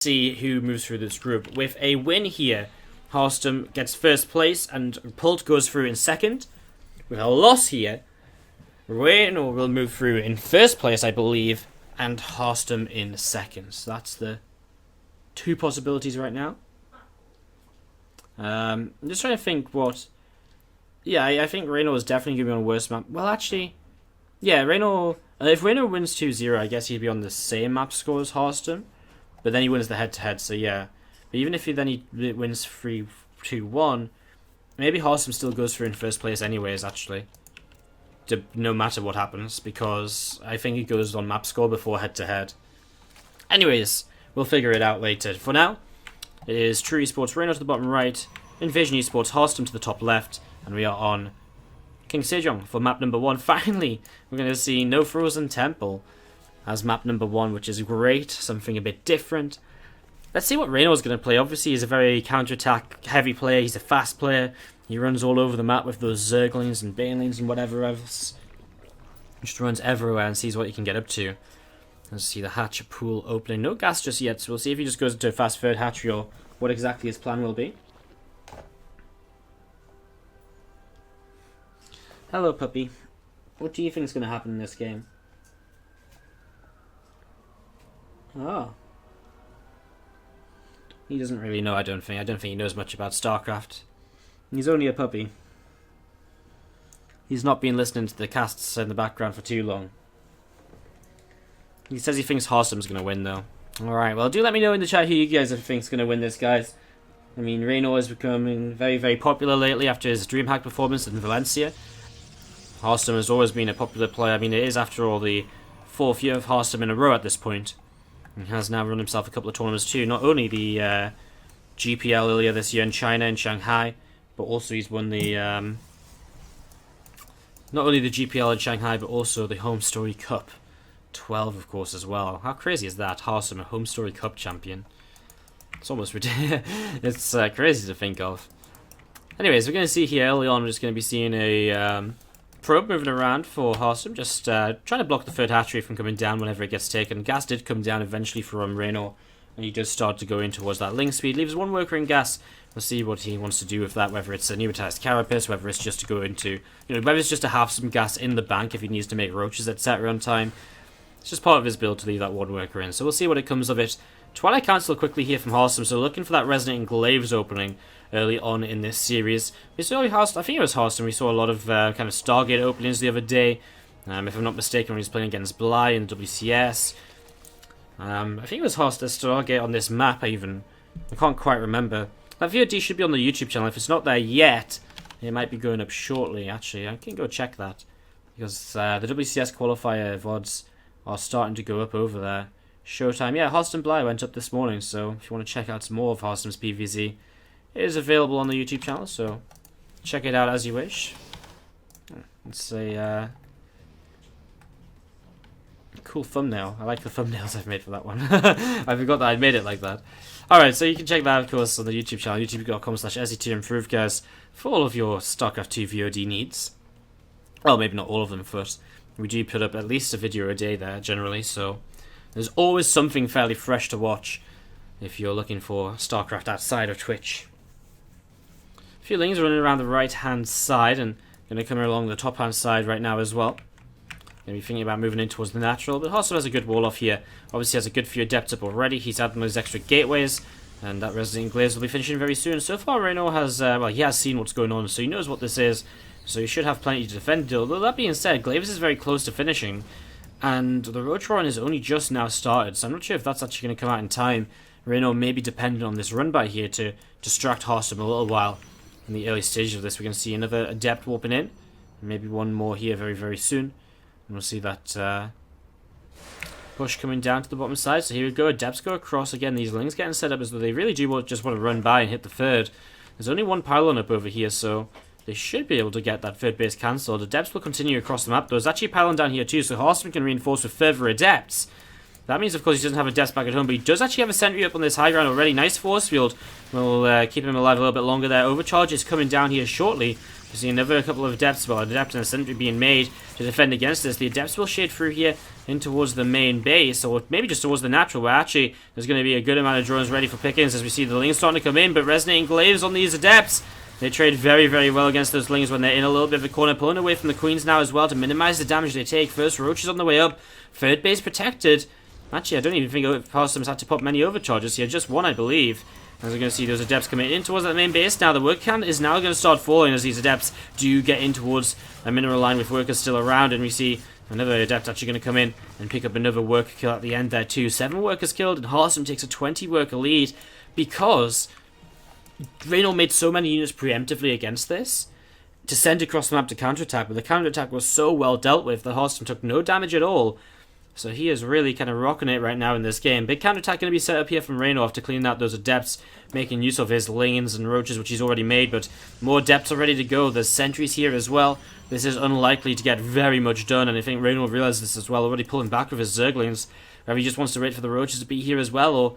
see who moves through this group. With a win here, Harstem gets first place and Pult goes through in second. With a loss here, Reynor will move through in first place, I believe, and Harstem in second. So that's the two possibilities right now. I'm just trying to think what... Yeah, I think Reynor is definitely going to be on a worse map. Well, actually, yeah, Reynor... if Reynor wins 2-0, I guess he'd be on the same map score as Harstem. But then he wins the head-to-head, so yeah. But even if he wins 3-2-1, maybe Harstem still goes through in first place anyways, actually. No matter what happens, because I think he goes on map score before head-to-head. Anyways, we'll figure it out later. For now, it is True Esports Reynor to the bottom right, Invasion Esports Harstem to the top left, and we are on King Sejong for map number 1. Finally, we're going to see no Frozen Temple as map number 1, which is great, something a bit different. Let's see what Reynor is going to play. Obviously, he's a very counter-attack heavy player, he's a fast player, he runs all over the map with those Zerglings and Banelings and whatever else. Just runs everywhere and sees what he can get up to. Let's see the hatch pool opening. No gas just yet, so we'll see if he just goes into a fast third hatchery or what exactly his plan will be. Hello, puppy. What do you think is going to happen in this game? Oh. He doesn't really know, I don't think. I don't think he knows much about StarCraft. He's only a puppy. He's not been listening to the casts in the background for too long. He says he thinks Harstem's going to win, though. Alright, well, do let me know in the chat who you guys think is going to win this, guys. I mean, Reynor is becoming very, very popular lately after his DreamHack performance in Valencia. Harstem has always been a popular player. I mean, it is, after all, the 4th year of Harstem in a row at this point. He has now run himself a couple of tournaments too. Not only the GPL earlier this year in China and Shanghai, but also he's won the... not only the GPL in Shanghai, but also the Home Story Cup. 12, of course, as well. How crazy is that? Harstem, a Home Story Cup champion. It's almost ridiculous. It's crazy to think of. Anyways, we're going to see here early on, we're just going to be seeing a... probe moving around for Harstem, just trying to block the third hatchery from coming down whenever it gets taken. Gas did come down eventually from Reynor, and he does start to go in towards that link speed. Leaves one worker in gas. We'll see what he wants to do with that, whether it's a pneumatized carapace, whether it's just to go into, whether it's just to have some gas in the bank if he needs to make roaches, etc. on time. It's just part of his build to leave that one worker in, so we'll see what it comes of it. Twilight Council quickly here from Harstem, so looking for that Resonating Glaives opening early on in this series. We saw Harstem, I think it was Harstem, we saw a lot of kind of Stargate openings the other day. If I'm not mistaken, when he was playing against Bly in WCS. I think it was Harstem Stargate on this map, I can't quite remember. That VOD should be on the YouTube channel. If it's not there yet, it might be going up shortly, actually. I can go check that. Because the WCS qualifier VODs are starting to go up over there. Showtime. Yeah, Harstem Bly went up this morning, so if you want to check out some more of Harstem's PvZ, it is available on the YouTube channel, so check it out as you wish. It's a cool thumbnail. I like the thumbnails I've made for that one. I forgot that I'd made it like that. Alright, so you can check that out, of course, on the YouTube channel, youtube.com/SE2Improve, guys, for all of your StarCraft 2 VOD needs. Well, maybe not all of them, but we do put up at least a video a day there, generally, so there's always something fairly fresh to watch if you're looking for StarCraft outside of Twitch. A few lings running around the right-hand side, and going to come along the top-hand side right now as well. Going to be thinking about moving in towards the natural, but Harstem has a good wall off here. Obviously has a good few adepts up already. He's adding those extra gateways, and that Resident Glaives will be finishing very soon. So far, Reynor has, well, he has seen what's going on, so he knows what this is. So he should have plenty to defend. Although that being said, Glaives is very close to finishing, and the Roach run is only just now started, so I'm not sure if that's actually going to come out in time. Reynor may be dependent on this run by here to distract Harstem a little while. In the early stages of this, we're going to see another adept warping in, maybe one more here very, very soon. And we'll see that push coming down to the bottom side. So here we go, adepts go across again. These lings getting set up as though they really do just want to run by and hit the third. There's only one pylon up over here, so they should be able to get that third base cancelled. Adepts will continue across the map. There's actually a pylon down here too, so Harstem can reinforce with further adepts. That means, of course, he doesn't have a depth back at home, but he does actually have a sentry up on this high ground already. Nice force field. We'll keep him alive a little bit longer there. Overcharge is coming down here shortly. You see another couple of adepts, well, an adept and a sentry being made to defend against this. The adepts will shade through here in towards the main base, or maybe just towards the natural, where actually there's going to be a good amount of drones ready for pickings as we see the lings starting to come in, but resonating glaives on these adepts. They trade very, very well against those lings when they're in a little bit of a corner, pulling away from the queens now as well to minimize the damage they take. First roaches on the way up, third base protected. Actually, I don't even think Harstem's had to pop many overcharges here, just one, I believe. As we're going to see those adepts coming in towards that main base. Now the work count is now going to start falling as these adepts do get in towards a mineral line with workers still around, and we see another adept actually going to come in and pick up another worker kill at the end there too. 7 workers killed, and Harstem takes a 20 worker lead because Reynor made so many units preemptively against this to send across the map to counterattack, but the counterattack was so well dealt with that Harstem took no damage at all. So he is really kind of rocking it right now in this game. Big counterattack going to be set up here from Reynor to clean out those adepts, making use of his lings and roaches, which he's already made, but more adepts are ready to go. There's sentries here as well. This is unlikely to get very much done, and I think Reynor realizes this as well, already pulling back with his zerglings. Whether he just wants to wait for the roaches to be here as well, or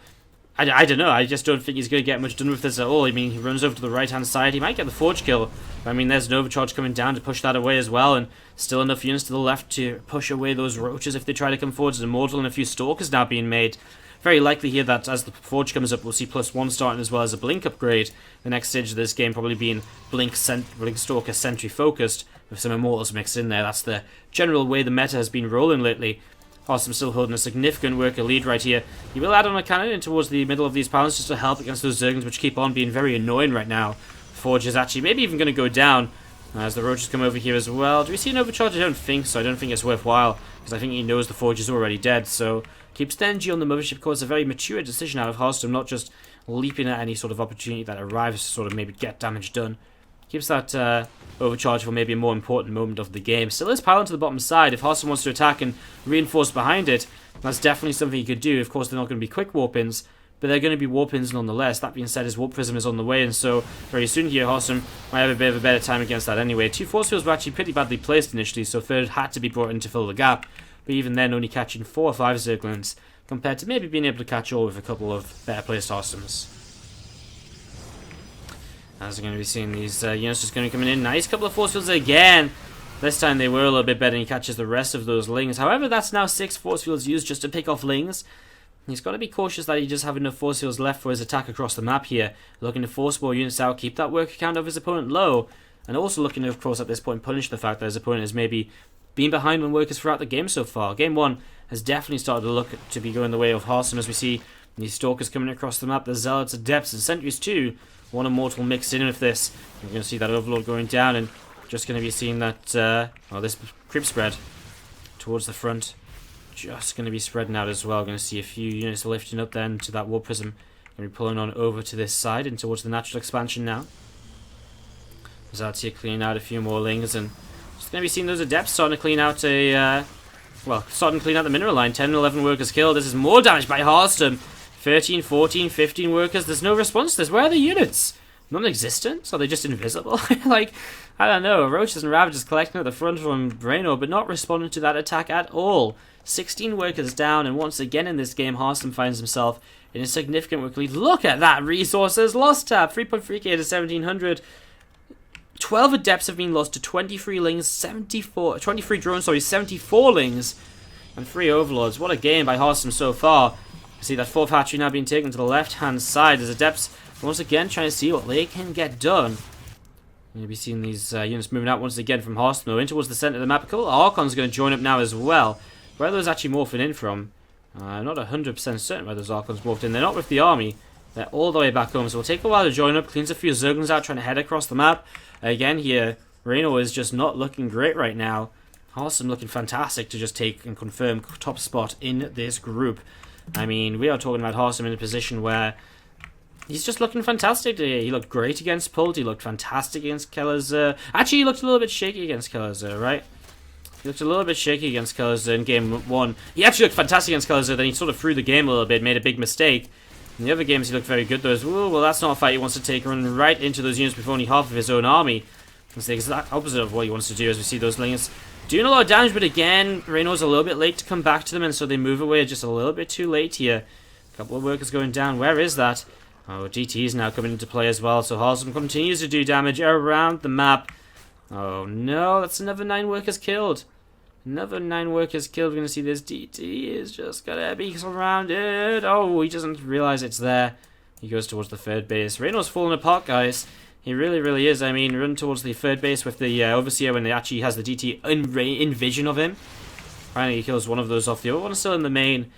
I don't know. I just don't think he's going to get much done with this at all. I mean, he runs over to the right-hand side. He might get the forge kill. But, I mean, there's an overcharge coming down to push that away as well. And still enough units to the left to push away those roaches if they try to come forward. There's an immortal and a few stalkers now being made. Very likely here that as the forge comes up, we'll see +1 starting as well as a blink upgrade. The next stage of this game probably being blink stalker sentry focused with some immortals mixed in there. That's the general way the meta has been rolling lately. Harstem still holding a significant worker lead right here. He will add on a cannon in towards the middle of these pylons just to help against those zerglings, which keep on being very annoying right now. Forge is actually maybe even going to go down as the roaches come over here as well. Do we see an overcharge? I don't think so. I don't think it's worthwhile because I think he knows the forge is already dead. So keeps the energy on the mothership core. It's a very mature decision out of Harstem, not just leaping at any sort of opportunity that arrives to sort of maybe get damage done. Keeps that overcharge for maybe a more important moment of the game. Still is pylon to the bottom side. If Harstem wants to attack and reinforce behind it, that's definitely something he could do. Of course, they're not going to be quick warp-ins, but they're going to be warp-ins nonetheless. That being said, his warp prism is on the way, and so very soon here, Harstem might have a bit of a better time against that anyway. 2 force fields were actually pretty badly placed initially, so third had to be brought in to fill the gap, but even then only catching 4 or 5 zerglings, compared to maybe being able to catch all with a couple of better placed Harstems. As we're going to be seeing these units just going to be coming in. Nice couple of force fields again. This time they were a little bit better and he catches the rest of those lings. However, that's now 6 force fields used just to pick off lings. He's got to be cautious that he just have enough force fields left for his attack across the map here. Looking to force more units out, keep that worker count of his opponent low. And also looking to, of course, at this point, punish the fact that his opponent has maybe been behind on workers throughout the game so far. Game 1 has definitely started to look to be going the way of Harstem as we see these stalkers coming across the map. The zealots, adepts, and sentries too. One immortal mixed in with this. We're going to see that overlord going down, and just going to be seeing that, well, this creep spread towards the front. Just going to be spreading out as well. Going to see a few units lifting up then to that war prism. Going to be pulling on over to this side and towards the natural expansion now. Zealots here cleaning out a few more lings, and just going to be seeing those adepts starting to clean out a, well, starting to clean out the mineral line. 10 and 11 workers killed. This is more damage by Harstem. 13, 14, 15 workers. There's no response to this. Where are the units? Non-existent? Are they just invisible? Like, I don't know. Roaches and Ravagers collecting at the front from Reynor, but not responding to that attack at all. 16 workers down, and once again in this game, Harstem finds himself in a significant work lead. Look at that! Resources lost tab. 3.3k to 1700. 12 adepts have been lost to 23 lings, 23 drones, sorry, 74 lings, and 3 overlords. What a game by Harstem so far. See that 4th hatchery now being taken to the left-hand side as adepts once again trying to see what they can get done. You'll be seeing these units moving out once again from Harstem, though, in towards the centre of the map. Cool. Archon's going to join up now as well. Where are those actually morphing in from? I'm not 100% certain where those Archons morphed in. They're not with the army. They're all the way back home, so it'll take a while to join up. Cleans a few Zerglings out, trying to head across the map. Again here, Reynor is just not looking great right now. Harstem looking fantastic to just take and confirm top spot in this group. I mean, we are talking about Harstem in a position where he's just looking fantastic today. He looked great against Pult. He looked fantastic against Kellerzer. Actually, he looked a little bit shaky against Kellerzer, right? He looked a little bit shaky against Kellerzer in game 1. He actually looked fantastic against Kellerzer, then he sort of threw the game a little bit, made a big mistake. In the other games, he looked very good, though. Ooh, well, that's not a fight he wants to take. Run right into those units with only half of his own army. That's the exact opposite of what he wants to do, as we see those lings doing a lot of damage, but again, Reynor's a little bit late to come back to them, and so they move away just a little bit too late here. A couple of workers going down. Where is that? Oh, DT is now coming into play as well, so Harstem continues to do damage around the map. Oh no, that's another 9 workers killed. Another 9 workers killed. We're going to see this DT is just going to be surrounded. Oh, he doesn't realize it's there. He goes towards the third base. Reynor's falling apart, guys. He really, really is. I mean, run towards the third base with the Overseer when he actually has the DT in vision of him. Finally, he kills one of those off. The other one's still in the main.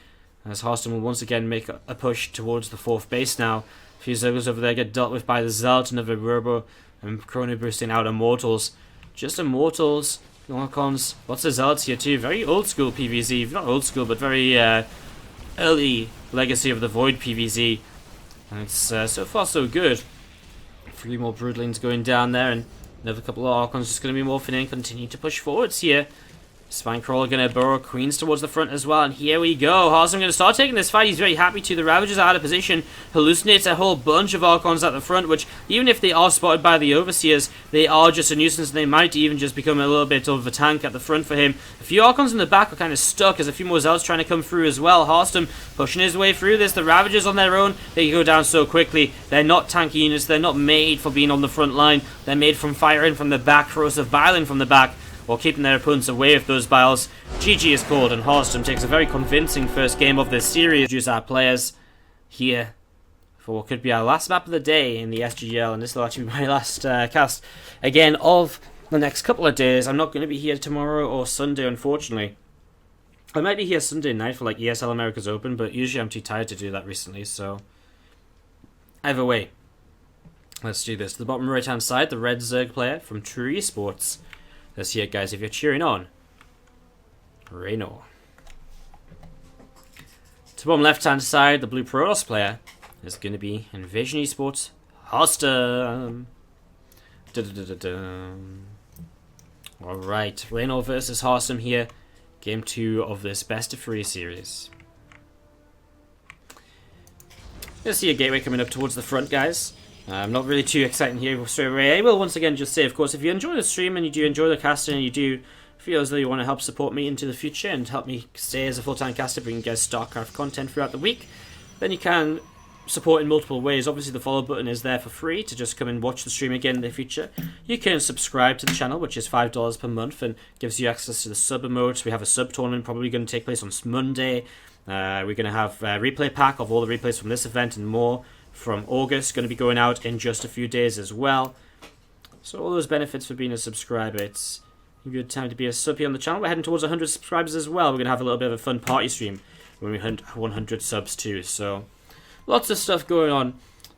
As Harstem will once again make a push towards the 4th base now. A few Zergos over there get dealt with by the Zelt, another Robo, and Chrono boosting out Immortals. Just Immortals, Archons, lots of Zealots here too. Very old school PvZ, not old school, but very early legacy of the Void PvZ. And it's so far so good. 3 more Broodlings going down there, and another couple of Archons just going to be morphing in, continue to push forwards here. Spinecrawler going to burrow Queens towards the front as well, and here we go. Harstem going to start taking this fight. He's very happy to. The Ravagers are out of position. Hallucinates a whole bunch of Archons at the front, which, even if they are spotted by the Overseers, they are just a nuisance, and they might even just become a little bit of a tank at the front for him. A few Archons in the back are kind of stuck, as a few more Zealots trying to come through as well. Harstem pushing his way through this. The Ravagers on their own, they go down so quickly. They're not tanky units. They're not made for being on the front line. They're made from firing from the back, corrosive biling from the back, while keeping their opponents away with those biles. GG is called, and Harstem takes a very convincing first game of this series. Introduce our players here for what could be our last map of the day in the SGL, and this will actually be my last cast again of the next couple of days. I'm not going to be here tomorrow or Sunday, unfortunately. I might be here Sunday night for like ESL America's Open, but usually I'm too tired to do that recently, so either way, let's do this. To the bottom right hand side, the red Zerg player from True Esports. Let's see it, guys, if you're cheering on Reynor. To the bottom left-hand side, the blue Protoss player is going to be Invasion Esports Harstem. Alright, Reynor versus Harstem here. Game 2 of this best of 3 series. Let's see a gateway coming up towards the front, guys. Not really too exciting here straight away. I will once again just say, of course, if you enjoy the stream and you do enjoy the casting and you do feel as though you want to help support me into the future and help me stay as a full-time caster, bringing you guys StarCraft content throughout the week, then you can support in multiple ways. Obviously, the follow button is there for free to just come and watch the stream again in the future. You can subscribe to the channel, which is $5 per month and gives you access to the sub emotes. We have a sub tournament probably going to take place on Monday. We're going to have a replay pack of all the replays from this event and more from August, going to be going out in just a few days as well. So all those benefits for being a subscriber. It's a good time to be a sub here on the channel. We're heading towards 100 subscribers as well. We're going to have a little bit of a fun party stream when we hunt 100 subs too. So lots of stuff going on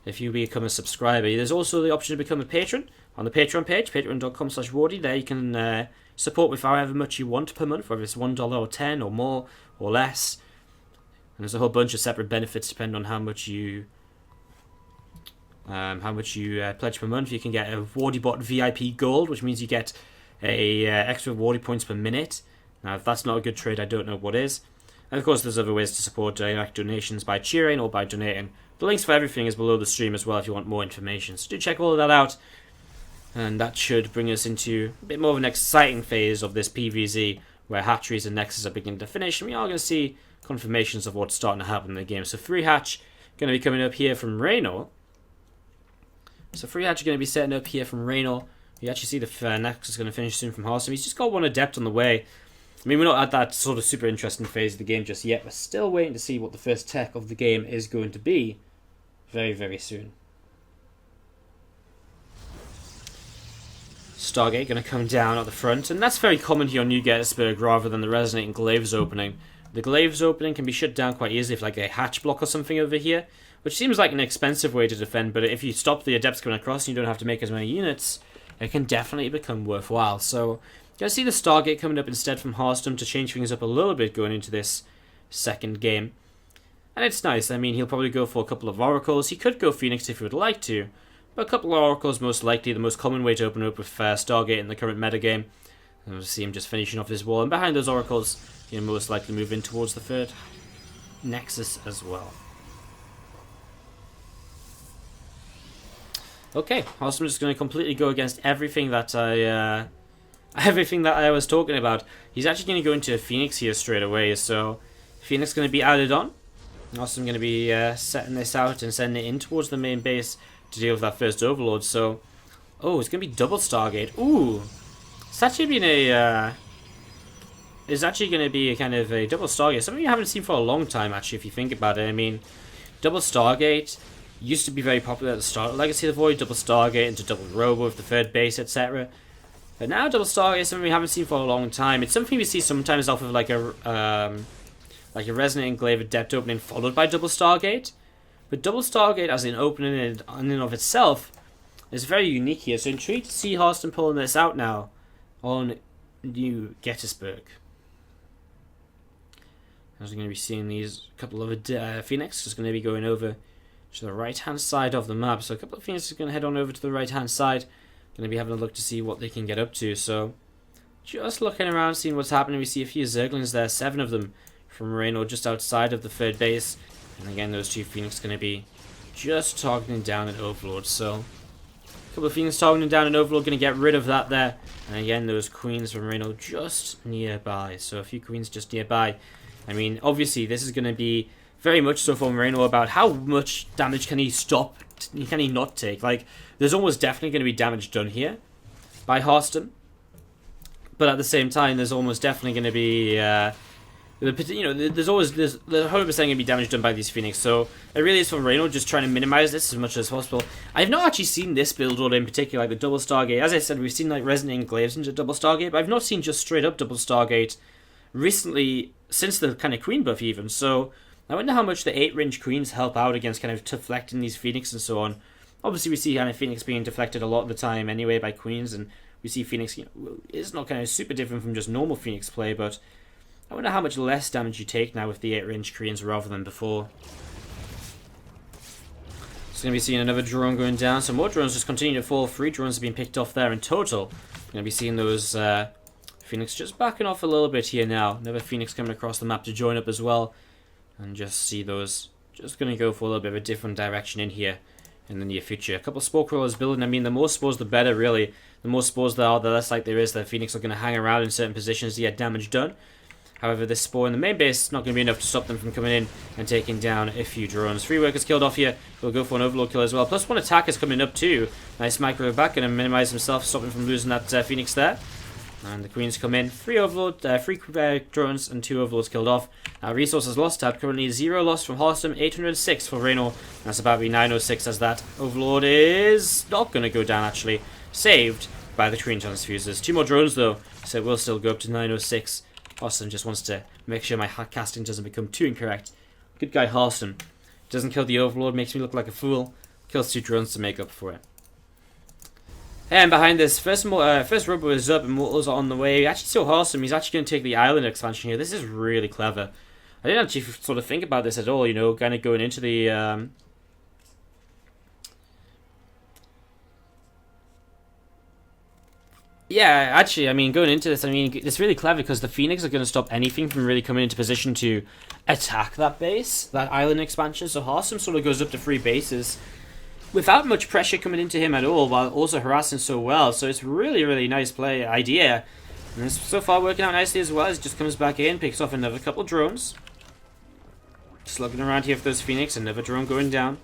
if you become a subscriber. There's also the option to become a patron on the Patreon page, patreon.com/Wardy. There you can support with however much you want per month, whether it's $1 or $10 or more or less. And there's a whole bunch of separate benefits depending on how much you pledge per month. You can get a WardyBot VIP Gold, which means you get a extra Wardy points per minute. Now, if that's not a good trade, I don't know what is. And of course, there's other ways to support like donations by cheering or by donating. The links for everything is below the stream as well if you want more information. So do check all of that out. And that should bring us into a bit more of an exciting phase of this PvZ, where hatcheries and nexus are beginning to finish, and we are going to see confirmations of what's starting to happen in the game. So 3 hatch going to be coming up here from Reynor. So 3 hatch are going to be setting up here from Reynor. You actually see the Nexus is going to finish soon from Harstem. He's just got 1 Adept on the way. I mean, we're not at that sort of super interesting phase of the game just yet. We're still waiting to see what the first tech of the game is going to be very, very soon. Stargate going to come down at the front, and that's very common here on New Gettysburg rather than the Resonating Glaives opening. The Glaives opening can be shut down quite easily if like a hatch block or something over here, which seems like an expensive way to defend, but if you stop the Adepts coming across and you don't have to make as many units, it can definitely become worthwhile. So, you're going to see the Stargate coming up instead from Harstem to change things up a little bit going into this second game. And it's nice. I mean, he'll probably go for a couple of Oracles. He could go Phoenix if he would like to, but a couple of Oracles most likely the most common way to open up with Stargate in the current metagame. And we'll see him just finishing off his wall, and behind those Oracles, he'll most likely move in towards the third Nexus as well. Okay, Harstem is going to completely go against everything that I everything that I was talking about. He's actually going to go into a Phoenix here straight away, so Phoenix going to be added on. Also, I'm going to be setting this out and sending it in towards the main base to deal with that first Overlord. So, oh, it's going to be double Stargate. Ooh, it's actually been a is actually going to be a kind of a double Stargate. Something you haven't seen for a long time, actually, if you think about it. I mean, double Stargate used to be very popular at the start of Legacy of the Void, double Stargate into double Robo with the third base, etc. But now double Stargate is something we haven't seen for a long time. It's something we see sometimes off of like a Resonant Enclave Adept opening followed by double Stargate. But double Stargate as an opening in and of itself is very unique here. So intrigued to see Harstem pulling this out now on New Gettysburg. As we're going to be seeing these couple of Phoenix just going to be going over to the right hand side of the map. So a couple of Phoenix are going to head on over to the right hand side. Going to be having a look to see what they can get up to. So just looking around, seeing what's happening. We see a few Zerglings there, 7 of them from Reynor just outside of the third base. And again, those 2 Phoenix going to be just targeting down an Overlord. So a couple of Phoenix targeting down an Overlord, going to get rid of that there. And again, those Queens from Reynor just nearby. So a few Queens just nearby. I mean, obviously, this is going to be very much so from Reynor about how much damage can he stop, can he not take. Like, there's almost definitely going to be damage done here by Harstem. But at the same time, there's almost definitely going to be, there's 100% going to be damage done by these Phoenix. So it really is from Reynor just trying to minimize this as much as possible. I've not actually seen this build order in particular, like the double Stargate. As I said, we've seen like Resonant Enclaves into double Stargate, but I've not seen just straight up double Stargate recently, since the kind of Queen buff even. So I wonder how much the 8-range Queens help out against kind of deflecting these Phoenix and so on. Obviously we see kind of Phoenix being deflected a lot of the time anyway by Queens, and we see Phoenix, is not kind of super different from just normal Phoenix play, but I wonder how much less damage you take now with the 8-range Queens rather than before. Just going to be seeing another drone going down, so more drones just continue to fall. 3 drones have been picked off there in total. Going to be seeing those Phoenix just backing off a little bit here now. Another Phoenix coming across the map to join up as well. And just see those just going to go for a little bit of a different direction in here in the near future. A couple of Spore Crawlers building. I mean, the more spores the better, really. The more spores there are, the less like there is that Phoenix are going to hang around in certain positions to get damage done. However, this spore in the main base is not going to be enough to stop them from coming in and taking down a few drones. 3 workers killed off here. We'll go for an Overlord kill as well. Plus 1 attack is coming up too. Nice micro back, going to minimize himself, stop him from losing that Phoenix there. And the Queens come in. 3 drones and 2 Overlords killed off. Resources lost tab. Currently 0 lost from Harstem. 806 for Reynor. That's about to be 906 as that Overlord is not going to go down actually. Saved by the Queen transfusers. 2 more drones though, so it will still go up to 906. Harstem just wants to make sure my casting doesn't become too incorrect. Good guy Harstem. Doesn't kill the Overlord, makes me look like a fool. Kills 2 drones to make up for it. And behind this, first Robo is up and Mortals are on the way. We actually saw Harstem, he's actually going to take the island expansion here. This is really clever. I didn't actually sort of think about this at all, you know, kind of going into the... Yeah, actually, I mean, going into this, I mean, it's really clever because the Phoenix are going to stop anything from really coming into position to attack that base, that island expansion. So Harstem sort of goes up to 3 bases without much pressure coming into him at all, while also harassing so well. So it's really, really nice play idea. And it's so far working out nicely as well. As he just comes back in, picks off another couple drones. Just looking around here for those Phoenix, another drone going down.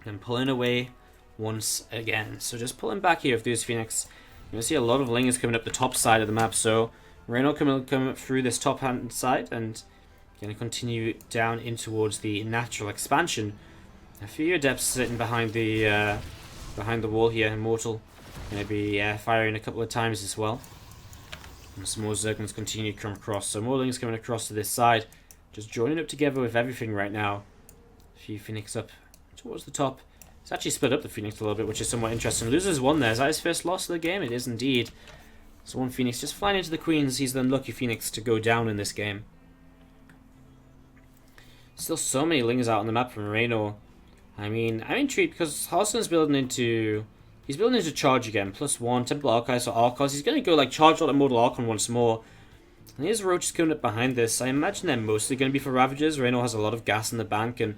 And pulling away once again. So just pulling back here with those Phoenix. You're going to see a lot of Lingers coming up the top side of the map. So Reynor come through this top hand side and going to continue down in towards the natural expansion. A few Adepts sitting behind the wall here. Immortal going to be firing a couple of times as well. And some more Zerglings continue to come across. So more Lings coming across to this side. Just joining up together with everything right now. A few Phoenix up towards the top. It's actually split up the Phoenix a little bit, which is somewhat interesting. Loses 1 there. Is that his first loss of the game? It is indeed. So 1 Phoenix just flying into the Queens. He's the unlucky Phoenix to go down in this game. Still so many Lings out on the map from Reynor. I mean, I'm intrigued because Harstem's building into... He's building into Charge again. +1. Temple Archives or Archos. He's going to go like Charge out Immortal Archon once more. And here's Roaches coming up behind this. I imagine they're mostly going to be for Ravagers. Reynor has a lot of gas in the bank, and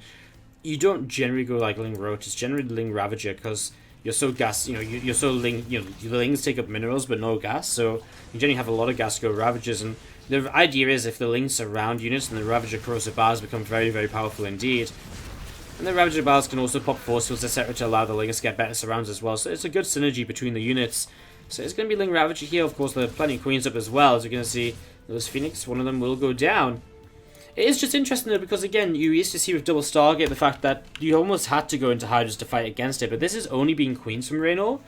you don't generally go like Ling Roach. It's generally Ling Ravager because you're so gas, you're so the lings take up minerals but no gas, so you generally have a lot of gas go Ravagers, and the idea is if the lings surround units, then the Ravager corrosive bars become very, very powerful indeed. And the Ravager bars can also pop force fields, etc. to allow the lings to get better surrounds as well, so it's a good synergy between the units. So it's going to be Ling Ravager here. Of course, there are plenty of Queens up as well, as you're going to see. Those Phoenix, one of them will go down. It is just interesting though, because again, you used to see with double Stargate the fact that you almost had to go into Hydras to fight against it, but this is only being Queens from Reynor.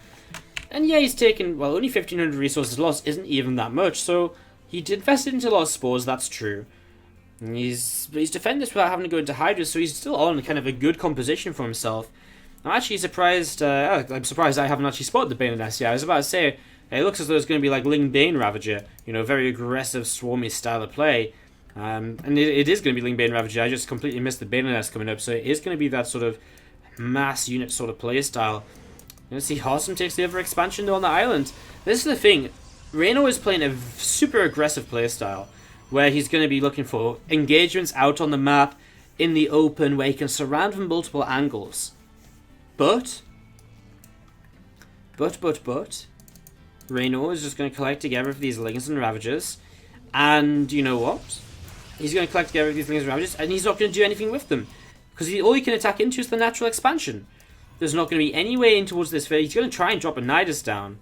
And yeah, he's taken, well, only 1500 resources lost isn't even that much, so he did invest into a lot of spores, that's true. And he's defended this without having to go into Hydras, so he's still on kind of a good composition for himself. I'm actually surprised, I'm surprised I haven't actually spotted the Bane and SGL. I was about to say, it looks as though it's going to be like Ling Bane Ravager, very aggressive, swarmy style of play. And it is going to be Ling Bane Ravager. I just completely missed the Bane and coming up, so it is going to be that sort of mass unit sort of play style. You're going to see Harstem takes the other expansion though on the island. This is the thing, Reynor is playing a super aggressive play style, where he's going to be looking for engagements out on the map, in the open, where he can surround from multiple angles. But, Reynor is just going to collect together for these Lings and Ravagers, and you know what? He's going to collect together these Lings and Ravagers, and he's not going to do anything with them, because all he can attack into is the natural expansion. There's not going to be any way in towards this phase. He's going to try and drop a Nidus down.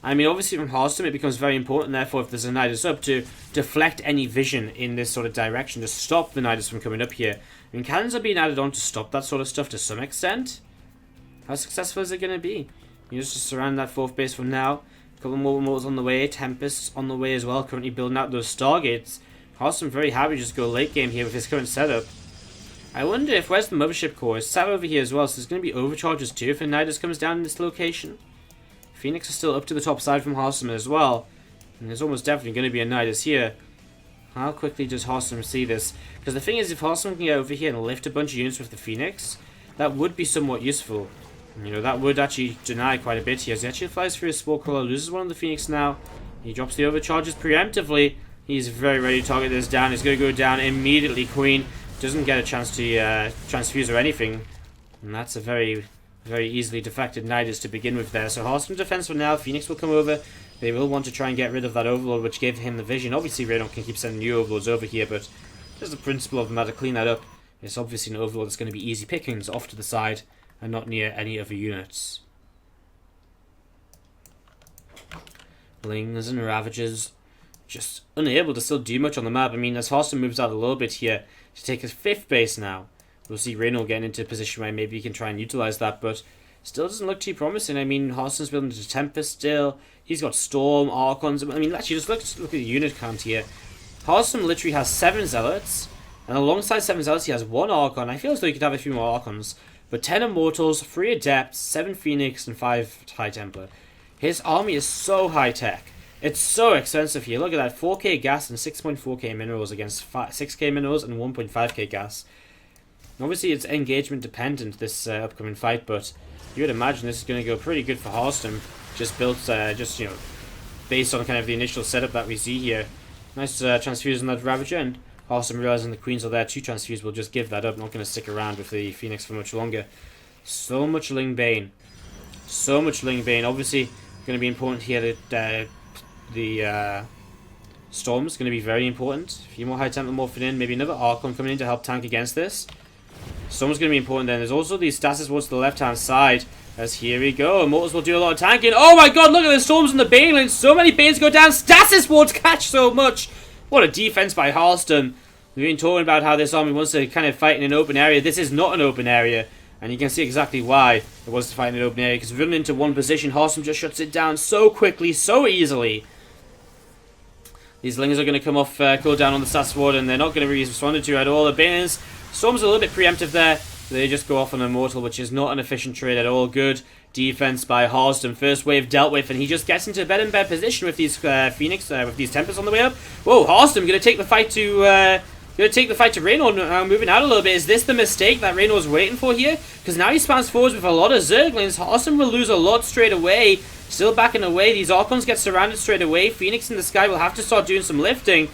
I mean, obviously from Harstem it becomes very important, therefore, if there's a Nidus up, to deflect any vision in this sort of direction, to stop the Nidus from coming up here. I mean, cannons are being added on to stop that sort of stuff to some extent. How successful is it going to be? You just surround that fourth base from now. A couple more mortals on the way, Tempests on the way as well, currently building out those Stargates. Harstem very happy to just go late game here with his current setup. I wonder if, where's the Mothership Core? It's sat over here as well, so there's going to be overcharges too if a Nidus comes down in this location. Phoenix is still up to the top side from Harstem as well. And there's almost definitely going to be a Nidus here. How quickly does Harstem see this? Because the thing is, if Harstem can get over here and lift a bunch of units with the Phoenix, that would be somewhat useful. That would actually deny quite a bit here. As he actually flies through his Spore Crawler, loses one of the Phoenix now. He drops the overcharges preemptively. He's very ready to target this down. He's going to go down immediately. Queen doesn't get a chance to transfuse or anything. And that's a very, very easily defected Nidus to begin with there. So Harstem defense for now. Phoenix will come over. They will want to try and get rid of that Overlord, which gave him the vision. Obviously, Reynor can keep sending new Overlords over here, but there's the principle of them how to clean that up. It's obviously an Overlord that's going to be easy pickings off to the side and not near any other units. Lings and Ravagers just unable to still do much on the map. I mean, as Harstem moves out a little bit here to take his fifth base now, we'll see Reynor getting into a position where maybe he can try and utilize that, but still doesn't look too promising. I mean, Harstem's building into Tempest still. He's got Storm, Archons. I mean, actually, just look at the unit count here. Harstem literally has 7 Zealots, and alongside 7 Zealots, he has 1 Archon. I feel as though he could have a few more Archons, but 10 Immortals, 3 Adepts, 7 Phoenix, and 5 High Templar. His army is so high-tech. It's so expensive here. Look at that, 4k gas and 6.4k minerals against 6k minerals and 1.5k gas. Obviously, it's engagement dependent, this upcoming fight, but you would imagine this is going to go pretty good for Harstem. Just built, based on kind of the initial setup that we see here. Nice transfuse on that Ravager, and Harstem realizing the Queens are there to transfuse will just give that up. Not going to stick around with the Phoenix for much longer. So much Ling Bane. So much Ling Bane. Obviously, going to be important here that the Storm's going to be very important. A few more High Templar morphing in. Maybe another Archon coming in to help tank against this. Storm's going to be important then. There's also these Stasis Wards to the left-hand side. As here we go. Immortals will do a lot of tanking. Oh my god, look at the Storms and the Bane lines. So many Banes go down. Stasis Wards catch so much. What a defense by Harstem. We've been talking about how this army wants to kind of fight in an open area. This is not an open area. And you can see exactly why it wants to fight in an open area. Because running into one position, Harstem just shuts it down so quickly, so easily. These Lings are going to come off cooldown on the Stasis Ward, and they're not going to be responded to at all. The Banes, Storm's a little bit preemptive there. They just go off on Immortal, which is not an efficient trade at all. Good defense by Harstem. First wave dealt with, and he just gets into a better and better position with these Phoenix, with these Tempests on the way up. Whoa, Harstem going to take the fight to Reynor. Now moving out a little bit. Is this the mistake that Reynor's waiting for here? Because now he spans forwards with a lot of Zerglings. Harstem will lose a lot straight away. Still backing away. These Archons get surrounded straight away. Phoenix in the sky will have to start doing some lifting.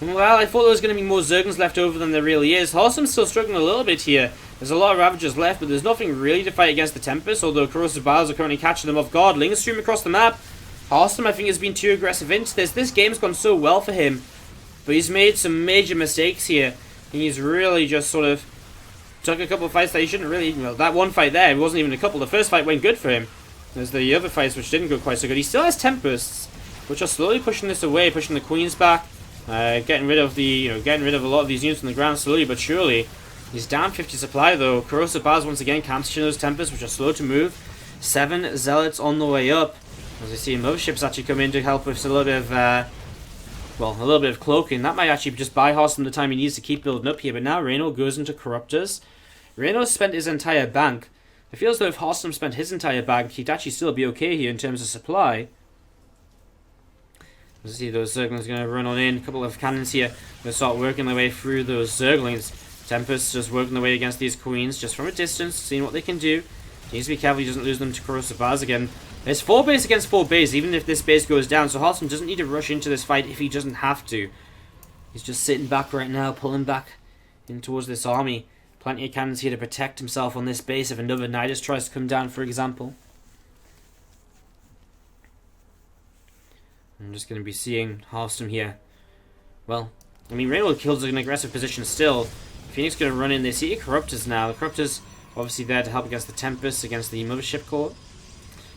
Well, I thought there was going to be more Zerglings left over than there really is. Harstem's still struggling a little bit here. There's a lot of Ravagers left, but there's nothing really to fight against the Tempest, although Corrosive Bars are currently catching them off guard. Lings stream across the map. Harstem, I think, has been too aggressive into this. This game's gone so well for him, but he's made some major mistakes here. He's really just sort of took a couple of fights that he shouldn't really... Well, that one fight there, it wasn't even a couple. The first fight went good for him. There's the other fights which didn't go quite so good. He still has Tempests, which are slowly pushing this away, pushing the Queens back, getting rid of a lot of these units on the ground slowly but surely. He's down 50 supply though. Corrosive Bars once again countershooting those Tempests, which are slow to move. 7 Zealots on the way up. As we see motherships actually come in to help with a little bit of, well, a little bit of cloaking. That might actually just buy Harstem the time he needs to keep building up here. But now Reynor goes into Corruptors. Reynor spent his entire bank. It feels though if Harstem spent his entire bank, he'd actually still be okay here in terms of supply. As you see, those Zerglings are going to run on in. A couple of cannons here. Going to start working their way through those Zerglings. Tempest just working their way against these Queens, just from a distance, seeing what they can do. He needs to be careful he doesn't lose them to Corrosive Bars again. There's 4 base against 4 base, even if this base goes down, so Harstem doesn't need to rush into this fight if he doesn't have to. He's just sitting back right now, pulling back in towards this army. Plenty of cannons here to protect himself on this base if another Nidus tries to come down, for example. I'm just going to be seeing Harstem here. Well, I mean, Reynor kills an aggressive position still. Phoenix going to run in. They see Corruptors now. The Corruptors obviously there to help against the Tempest, against the Mothership Core.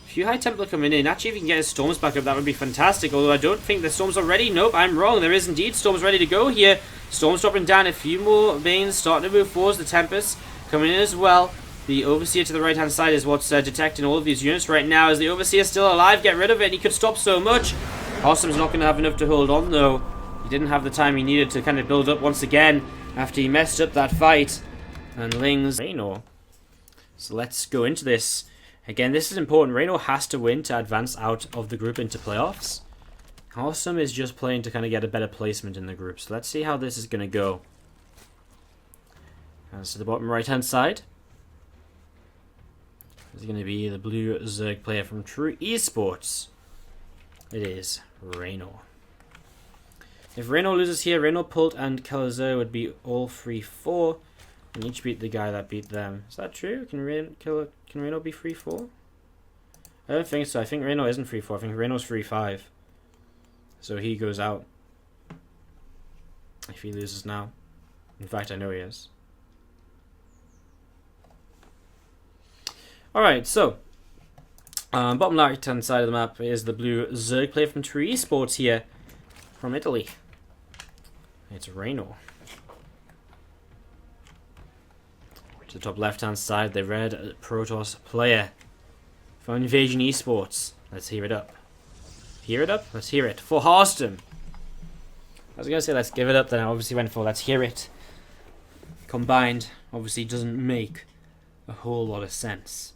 A few High Templar coming in. Actually, if he can get his Storms back up, that would be fantastic. Although I don't think the Storms are ready. Nope, I'm wrong. There is indeed Storms ready to go here. Storms dropping down. A few more veins starting to move forwards. The Tempest coming in as well. The Overseer to the right-hand side is what's detecting all of these units right now. Is the Overseer still alive? Get rid of it. He could stop so much. Harstem's not going to have enough to hold on, though. He didn't have the time he needed to kind of build up once again after he messed up that fight. And Lings... Reynor. So let's go into this. Again, this is important. Reynor has to win to advance out of the group into playoffs. Harstem is just playing to kind of get a better placement in the group. So let's see how this is going to go. As to the bottom right-hand side, is going to be the blue Zerg player from True Esports. It is Reynor. If Reynor loses here, Reynor, Pult, and Kalazer would be all 3-4. And each beat the guy that beat them. Is that true? Can Reynor be 3-4? I don't think so. I think Reynor isn't 3-4. I think Reynor's 3-5. So he goes out. If he loses now. In fact, I know he is. Alright, so. Bottom right hand side of the map is the blue Zerg player from True Esports here. From Italy. It's Reynor. To the top left hand side, the red Protoss player from Invasion Esports. Let's hear it up. Hear it up? Let's hear it. For Harstem. I was going to say let's give it up, then I obviously went for let's hear it. Combined, obviously doesn't make a whole lot of sense.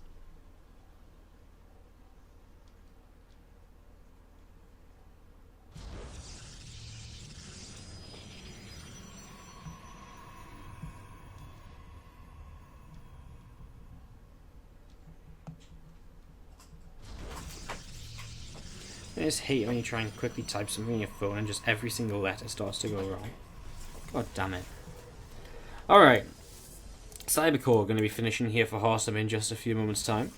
I just hate when you try and quickly type something on your phone and just every single letter starts to go wrong. God damn it. Alright. Cybercore going to be finishing here for Harstem in just a few moments' time.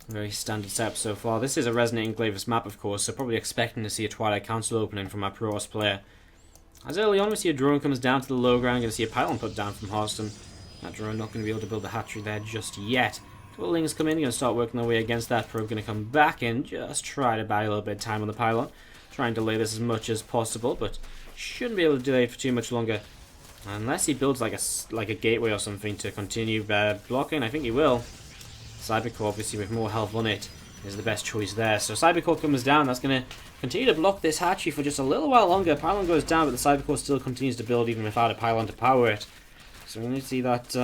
Very standard setup so far. This is a Resonating Glavis map, of course, so probably expecting to see a Twilight Council opening from our Protoss player. As early on we see a drone comes down to the low ground, going to see a pylon put down from Harstem. That drone not going to be able to build a hatchery there just yet. Couple Lings come in, going to start working their way against that. Probe going to come back in, just try to buy a little bit of time on the pylon. Try and delay this as much as possible, but shouldn't be able to delay it for too much longer. Unless he builds like a gateway or something to continue blocking, I think he will. Cybercore, obviously with more health on it, is the best choice there. So Cybercore comes down, that's going to continue to block this hatchery for just a little while longer. Pylon goes down, but the Cybercore still continues to build even without a pylon to power it. So we need to see that...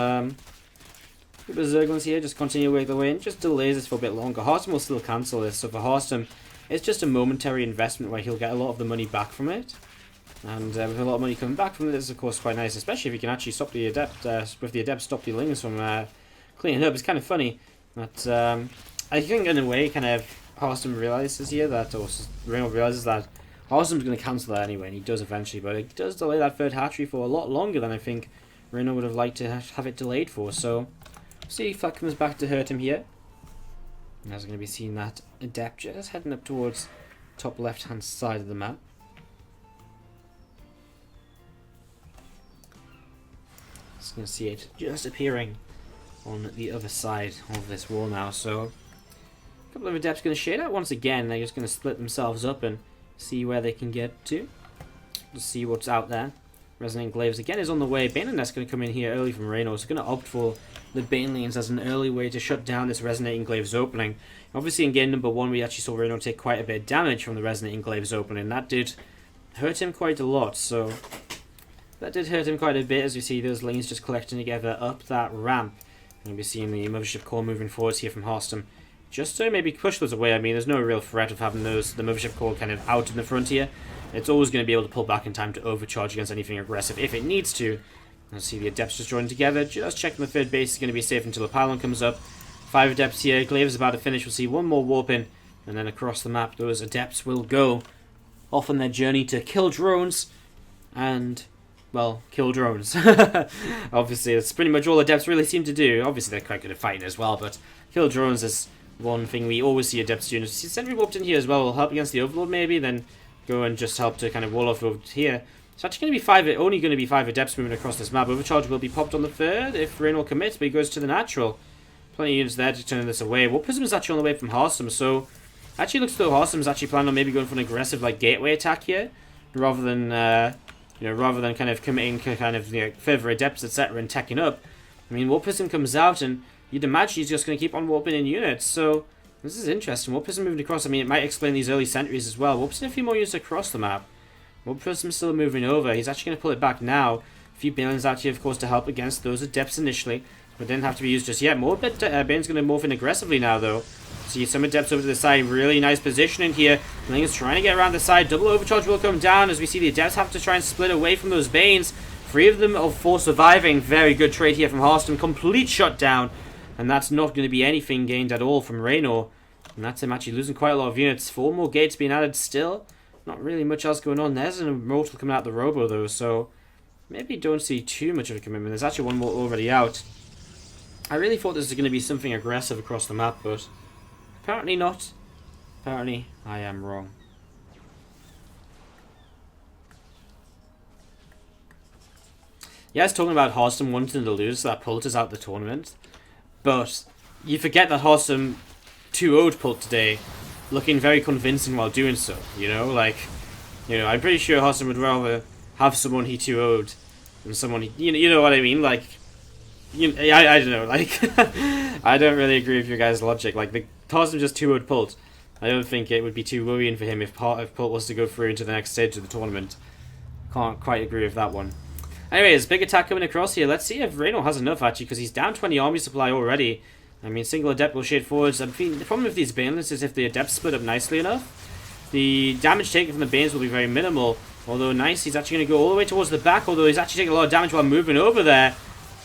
The Zerglings here just continue working their way in, just delays this for a bit longer. Harstem will still cancel this, so for Harstem, it's just a momentary investment where he'll get a lot of the money back from it. And with a lot of money coming back from it, this is of course quite nice, especially if you can actually stop the Adept, with the Adept stop the Lings from cleaning up. It's kind of funny that, I think in a way, kind of, Harstem realizes here that, or Reynor realizes that Harstem's going to cancel that anyway, and he does eventually, but it does delay that third hatchery for a lot longer than I think Reynor would have liked to have it delayed for. So, see if that comes back to hurt him here. And as we're going to be seeing that Adept just heading up towards top left-hand side of the map. Just going to see it just appearing on the other side of this wall now. So, a couple of Adepts going to shade out once again. They're just going to split themselves up and see where they can get to. Just see what's out there. Resonant Glaives again is on the way. Baneland's going to come in here early from Reynor. So going to opt for the Banelings as an early way to shut down this Resonating Glaives opening. Obviously in game number 1 we actually saw Reynor take quite a bit of damage from the Resonating Glaives opening. That did hurt him quite a lot. So that did hurt him quite a bit as we see those lanes just collecting together up that ramp. And we're seeing the Mothership Core moving forwards here from Harstem. Just to maybe push those away. I mean, there's no real threat of having the Mothership Core kind of out in the front here. It's always going to be able to pull back in time to overcharge against anything aggressive if it needs to. Let's see the Adepts just joining together. Just checking the third base is going to be safe until the pylon comes up. 5 Adepts here. Glaive is about to finish. We'll see one more warp in. And then across the map, those Adepts will go off on their journey to kill drones. And, well, kill drones. Obviously, that's pretty much all Adepts really seem to do. Obviously, they're quite good at fighting as well, but kill drones is one thing we always see Adepts doing. Sentry warped in here as well will help against the Overlord maybe, then go and just help to kind of wall off over here. It's actually going to be only going to be 5 Adepts moving across this map. Overcharge will be popped on the third if Reynor commits, but he goes to the natural. Plenty of units there to turn this away. Warp Prism is actually on the way from Harstem, so actually looks as though Harstem's actually planning on maybe going for an aggressive like gateway attack here, rather than kind of committing to kind of further Adepts etc. and teching up. I mean, Warp Prism comes out and you'd imagine he's just going to keep on warping in units, so this is interesting. Warp Prism moving across, I mean, it might explain these early sentries as well. Warp Prism a few more units across the map. Warp Prism still moving over. He's actually going to pull it back now. A few Banelings out here, of course, to help against those Adepts initially, but didn't have to be used just yet. More Bane's going to morph in aggressively now, though. See some Adepts over to the side. Really nice positioning here. Ling's trying to get around the side. Double Overcharge will come down as we see the Adepts have to try and split away from those Banes. 3 of them of 4 surviving. Very good trade here from Harstem. Complete shutdown. And that's not going to be anything gained at all from Reynor. And that's him actually losing quite a lot of units. 4 more gates being added still. Not really much else going on. There's an Immortal coming out the Robo though, so maybe don't see too much of a commitment. There's actually one more already out. I really thought this was going to be something aggressive across the map, but apparently not. Apparently I am wrong. Yeah, I was talking about Harstem wanting to lose, so that pulled us out the tournament. But you forget that Harstem 2-0'd Pult today, looking very convincing while doing so, you know? Like, I'm pretty sure Harstem would rather have someone he 2-0'd than someone he... You know what I mean? Like, I don't know, like... I don't really agree with your guys' logic. Like, Harstem just 2-0'd Pult. I don't think it would be too worrying for him if Pult was to go through into the next stage of the tournament. Can't quite agree with that one. Anyways, big attack coming across here. Let's see if Reynor has enough, actually, because he's down 20 army supply already. I mean, single Adept will shade forwards. I mean, the problem with these Banelings is if the Adepts split up nicely enough, the damage taken from the Banes will be very minimal. Although, nice, he's actually going to go all the way towards the back, although he's actually taking a lot of damage while moving over there.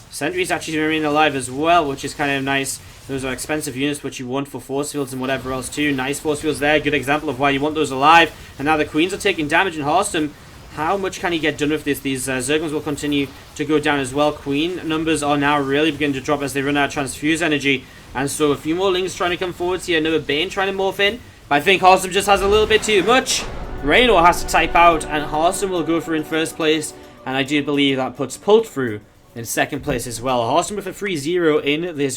Sentry's actually remaining alive as well, which is kind of nice. Those are expensive units, which you want for force fields and whatever else too. Nice force fields there, good example of why you want those alive. And now the Queens are taking damage in Harstem. How much can he get done with this? These Zerglings will continue to go down as well. Queen numbers are now really beginning to drop as they run out of transfuse energy. And so a few more Lings trying to come forwards here. Another Bane trying to morph in. But I think Harstem just has a little bit too much. Reynor has to type out and Harstem will go through in first place. And I do believe that puts Pult through in second place as well. Harstem with a 3-0 in this